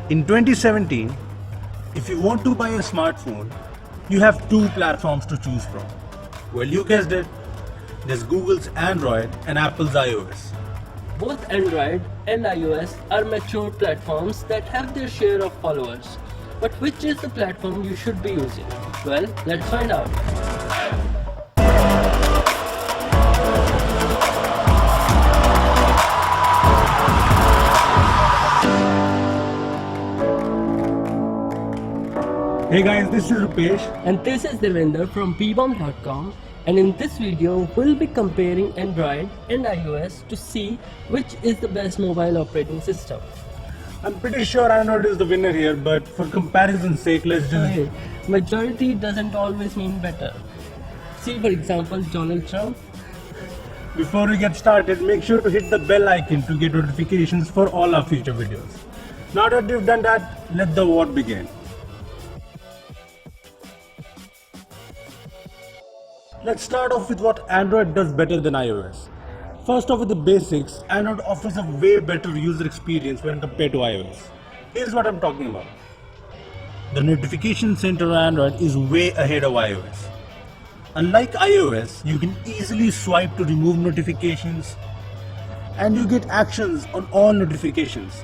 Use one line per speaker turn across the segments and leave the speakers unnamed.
In 2017, if you want to buy a smartphone, you have two platforms to choose from. Well, you guessed it, there's Google's Android and Apple's iOS.
Both Android and iOS are mature platforms that have their share of followers. But which is the platform you should be using? Well, let's find out.
Hey guys, this is Rupesh.
And this is Devender from bbomb.com, and in this video we'll be comparing Android and iOS to see which is the best mobile operating system.
I'm pretty sure Android is the winner here, but for comparison's sake, let's just...
Hey, majority doesn't always mean better. See, for example, Donald Trump.
Before we get started, make sure to hit the bell icon to get notifications for all our future videos. Now that you've done that, let the war begin. Let's start off with what Android does better than iOS. First off with the basics, Android offers a way better user experience when compared to iOS. Here's what I'm talking about. The notification center on Android is way ahead of iOS. Unlike iOS, you can easily swipe to remove notifications and you get actions on all notifications.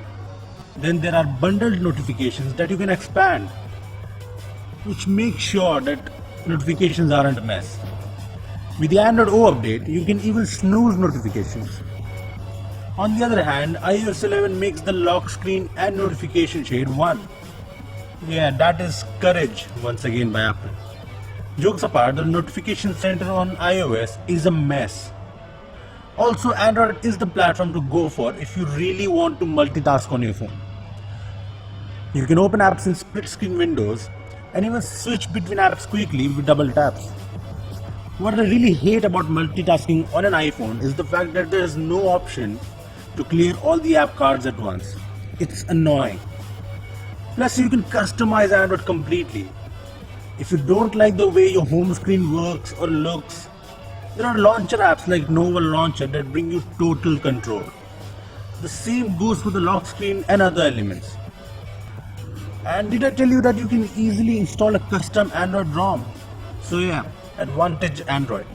Then there are bundled notifications that you can expand, which makes sure that notifications aren't a mess. With the Android O update, you can even snooze notifications. On the other hand, iOS 11 makes the lock screen and notification shade one. Yeah, that is courage once again by Apple. Jokes apart, the notification center on iOS is a mess. Also, Android is the platform to go for if you really want to multitask on your phone. You can open apps in split screen windows and even switch between apps quickly with double taps. What I really hate about multitasking on an iPhone is the fact that there is no option to clear all the app cards at once. It's annoying. Plus, you can customize Android completely. If you don't like the way your home screen works or looks, there are launcher apps like Nova Launcher that bring you total control. The same goes for the lock screen and other elements. And did I tell you that you can easily install a custom Android ROM? So yeah, advantage Android.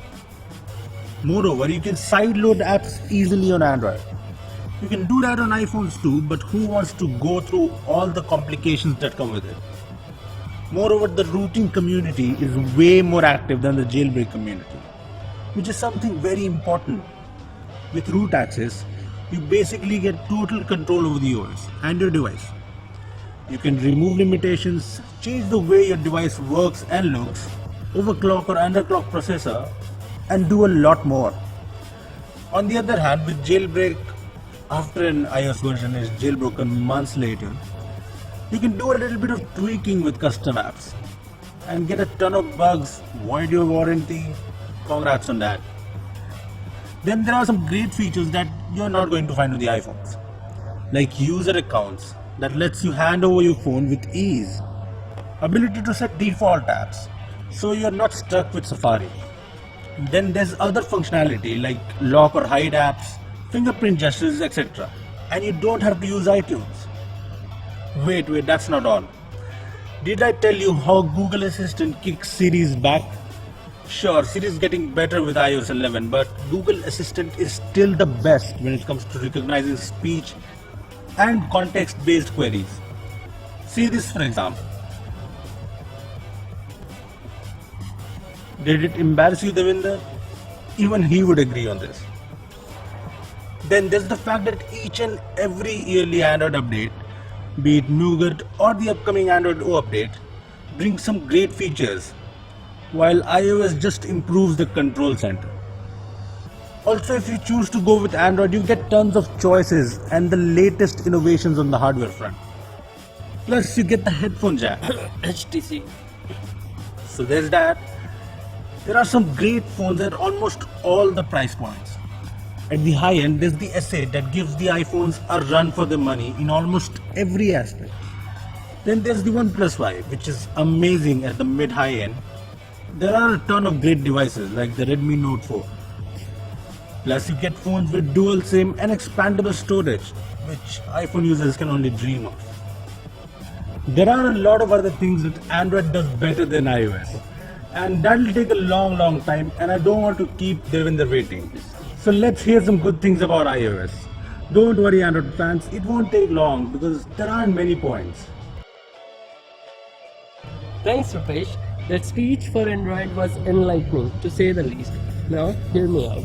Moreover, you can sideload apps easily on Android. You can do that on iPhones too, but who wants to go through all the complications that come with it? Moreover, the routing community is way more active than the jailbreak community, which is something very important. With root access, you basically get total control over the OS and your device. You can remove limitations, change the way your device works and looks, overclock or underclock processor, and do a lot more. On the other hand, with jailbreak, after an iOS version is jailbroken months later, you can do a little bit of tweaking with custom apps and get a ton of bugs, void your warranty. Congrats on that. Then there are some great features that you're not going to find on the iPhones, like user accounts that lets you hand over your phone with ease, ability to set default apps so you're not stuck with Safari. Then there's other functionality like lock or hide apps, fingerprint gestures, etc. And you don't have to use iTunes. Wait, that's not all. Did I tell you how Google Assistant kicks Siri's back? Sure, Siri is getting better with iOS 11, but Google Assistant is still the best when it comes to recognizing speech and context-based queries. See this for example. Did it embarrass you, Devender? Even he would agree on this. Then there's the fact that each and every yearly Android update, be it Nougat or the upcoming Android O update, brings some great features, while iOS just improves the control center. Also, if you choose to go with Android, you get tons of choices and the latest innovations on the hardware front. Plus, you get the headphone jack.
HTC.
So there's that. There are some great phones at almost all the price points. At the high end, there's the S8 that gives the iPhones a run for their money in almost every aspect. Then there's the OnePlus 5, which is amazing at the mid-high end. There are a ton of great devices like the Redmi Note 4. Plus you get phones with dual SIM and expandable storage, which iPhone users can only dream of. There are a lot of other things that Android does better than iOS, and that'll take a long time, and I don't want to keep Devinder waiting. So let's hear some good things about iOS. Don't worry Android fans, it won't take long because there aren't many points.
Thanks, Rupesh. That speech for Android was enlightening, to say the least. Now, hear me out.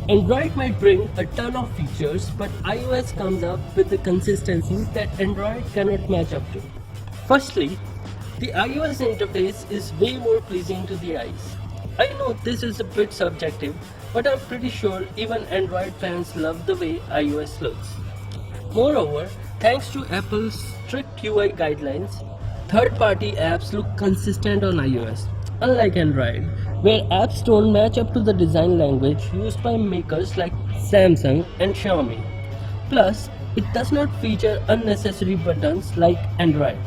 Android might bring a ton of features, but iOS comes up with the consistency that Android cannot match up to. Firstly, the iOS interface is way more pleasing to the eyes. I know this is a bit subjective, but I'm pretty sure even Android fans love the way iOS looks. Moreover, thanks to Apple's strict UI guidelines, third-party apps look consistent on iOS, unlike Android, where apps don't match up to the design language used by makers like Samsung and Xiaomi. Plus, it does not feature unnecessary buttons like Android.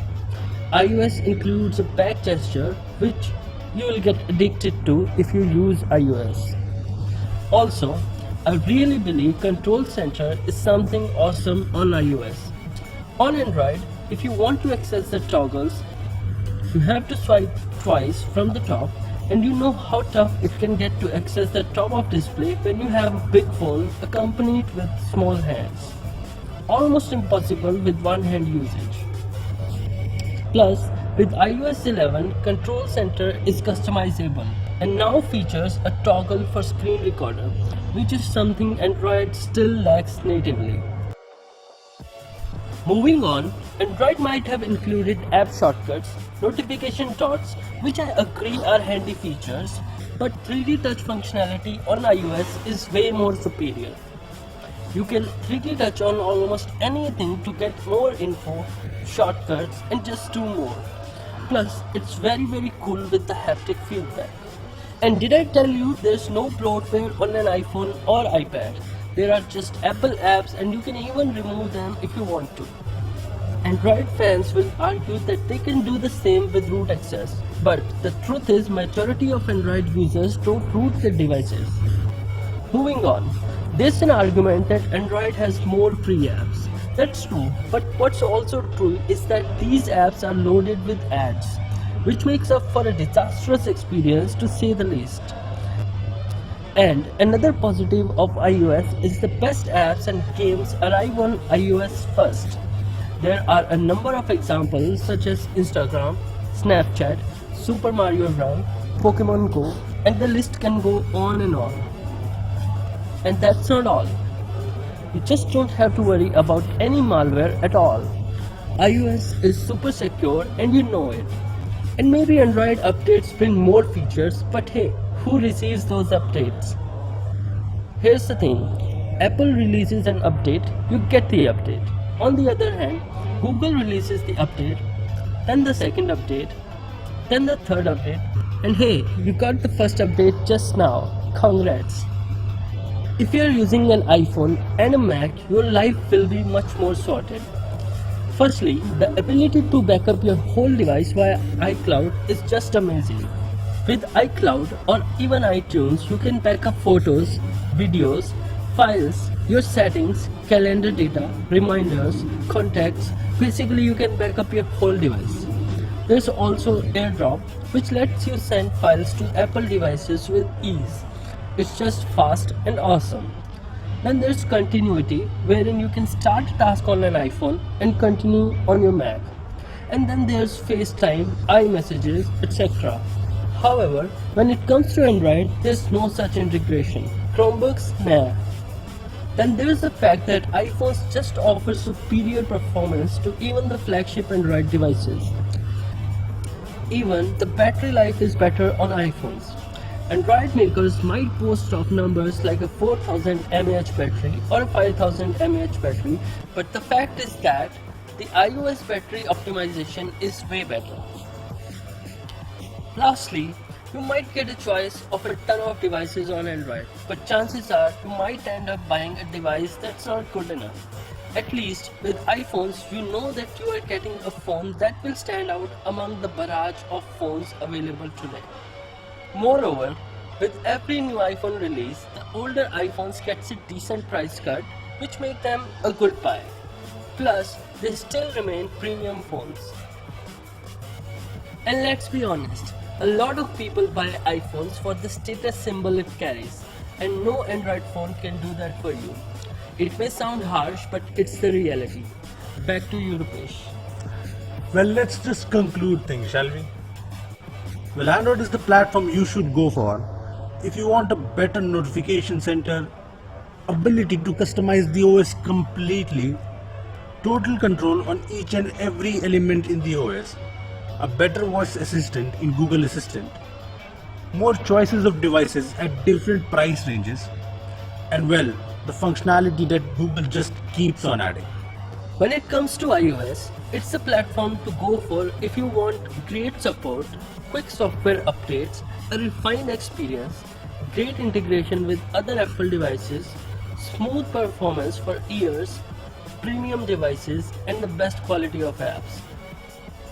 iOS includes a back gesture which you will get addicted to if you use iOS. Also, I really believe Control Center is something awesome on iOS. On Android, if you want to access the toggles, you have to swipe twice from the top, and you know how tough it can get to access the top of display when you have a big phone accompanied with small hands. Almost impossible with one hand usage. Plus, with iOS 11, Control Center is customizable and now features a toggle for screen recorder, which is something Android still lacks natively. Moving on, Android might have included app shortcuts, notification dots, which I agree are handy features, but 3D touch functionality on iOS is way more superior. You can 3D touch on almost anything to get more info, shortcuts, and just do more. Plus, it's very cool with the haptic feedback. And did I tell you there's no bloatware on an iPhone or iPad? There are just Apple apps and you can even remove them if you want to. Android fans will argue that they can do the same with root access, but the truth is majority of Android users don't root their devices. Moving on, there's an argument that Android has more free apps. That's true, but what's also true is that these apps are loaded with ads, which makes up for a disastrous experience to say the least. And another positive of iOS is the best apps and games arrive on iOS first. There are a number of examples such as Instagram, Snapchat, Super Mario Run, Pokemon Go, and the list can go on and on. And that's not all. You just don't have to worry about any malware at all. iOS is super secure and you know it. And maybe Android updates bring more features, but hey, who receives those updates? Here's the thing, Apple releases an update, you get the update. On the other hand, Google releases the update, then the second update, then the third update, and hey, you got the first update just now. Congrats! If you are using an iPhone and a Mac, your life will be much more sorted. Firstly, the ability to back up your whole device via iCloud is just amazing. With iCloud or even iTunes, you can back up photos, videos, files, your settings, calendar data, reminders, contacts. Basically, you can back up your whole device. There's also AirDrop, which lets you send files to Apple devices with ease. It's just fast and awesome. Then there's continuity, wherein you can start a task on an iPhone and continue on your Mac. And then there's FaceTime, iMessages, etc. However, when it comes to Android, there's no such integration. Chromebooks, nah. Then there's the fact that iPhones just offer superior performance to even the flagship Android devices. Even the battery life is better on iPhones. Android makers might boast of numbers like a 4000 mAh battery or a 5000 mAh battery, but the fact is that the iOS battery optimization is way better. Lastly, you might get a choice of a ton of devices on Android, but chances are you might end up buying a device that's not good enough. At least with iPhones, you know that you are getting a phone that will stand out among the barrage of phones available today. Moreover, with every new iPhone release, the older iPhones gets a decent price cut, which make them a good buy. Plus, they still remain premium phones. And let's be honest, a lot of people buy iPhones for the status symbol it carries, and no Android phone can do that for you. It may sound harsh, but it's the reality. Back to you, Rupesh.
Well, let's just conclude things, shall we? Well, Android is the platform you should go for if you want a better notification center, ability to customize the OS completely, total control on each and every element in the OS, a better voice assistant in Google Assistant, more choices of devices at different price ranges, and well, the functionality that Google just keeps on adding.
When it comes to iOS, it's the platform to go for if you want great support, quick software updates, a refined experience, great integration with other Apple devices, smooth performance for ears, premium devices, and the best quality of apps.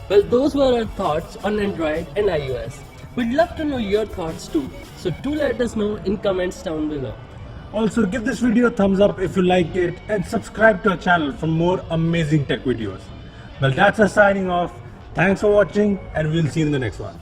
Well, those were our thoughts on Android and iOS. We'd love to know your thoughts too, so do let us know in comments down below.
Also, give this video a thumbs up if you like it and subscribe to our channel for more amazing tech videos. Well, that's us signing off. Thanks for watching and we'll see you in the next one.